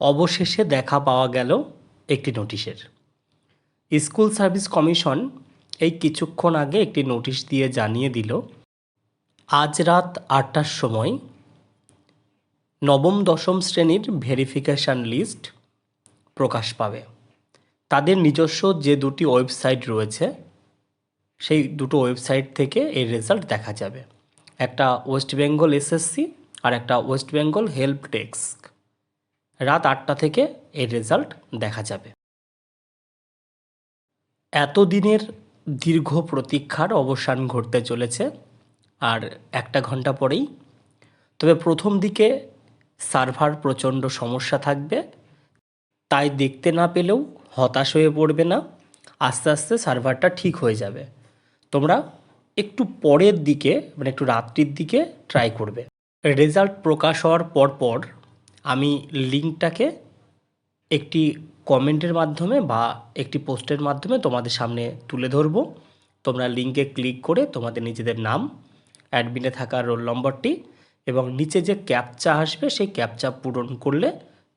অবশেষে দেখা পাওয়া গেল একটি নোটিশের। স্কুল সার্ভিস কমিশন এই কিছুক্ষণ আগে একটি নোটিশ দিয়ে জানিয়ে দিল, আজ রাত ৮টার সময় নবম দশম শ্রেণীর ভেরিফিকেশান লিস্ট প্রকাশ পাবে। তাদের নিজস্ব যে দুটি ওয়েবসাইট রয়েছে সেই দুটো ওয়েবসাইট থেকে এর রেজাল্ট দেখা যাবে। একটা ওয়েস্ট বেঙ্গল এসএসসি আর একটা ওয়েস্ট বেঙ্গল হেল্প ডেস্ক। রাত ৮টা থেকে এর রেজাল্ট দেখা যাবে। এতদিনের দীর্ঘ প্রতীক্ষার অবসান ঘটতে চলেছে আর ১ ঘন্টা পরেই। তবে প্রথম দিকে সার্ভার প্রচণ্ড সমস্যা থাকবে, তাই দেখতে না পেলেও হতাশ হয়ে পড়বে না। আস্তে আস্তে সার্ভারটা ঠিক হয়ে যাবে। তোমরা একটু পরের দিকে মানে একটু রাত্রির দিকে ট্রাই করবে। রেজাল্ট প্রকাশ হওয়ার পর আমি লিঙ্কটাকে একটি কমেন্টের মাধ্যমে বা একটি পোস্টের মাধ্যমে তোমাদের সামনে তুলে ধরব। তোমরা লিঙ্কে ক্লিক করে তোমাদের নিজেদের নাম, অ্যাডমিনে থাকা রোল নম্বরটি এবং নিচে যে ক্যাপচা আসবে সেই ক্যাপচা পূরণ করলে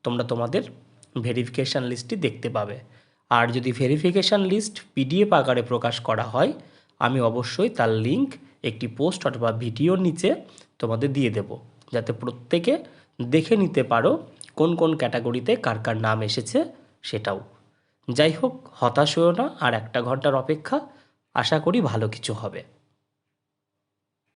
তোমরা তোমাদের ভেরিফিকেশান লিস্টটি দেখতে পাবে। আর যদি ভেরিফিকেশান লিস্ট পিডিএফ আকারে প্রকাশ করা হয়, আমি অবশ্যই তার লিঙ্ক একটি পোস্ট অথবা ভিডিওর নিচে তোমাদের দিয়ে দেব, যাতে প্রত্যেকে দেখে নিতে পারো কোন কোন ক্যাটাগরিতে কার কার নাম এসেছে সেটাও। যাই হোক, হতাশ হয়েও না, আর ১ ঘন্টার অপেক্ষা, আশা করি ভালো কিছু হবে।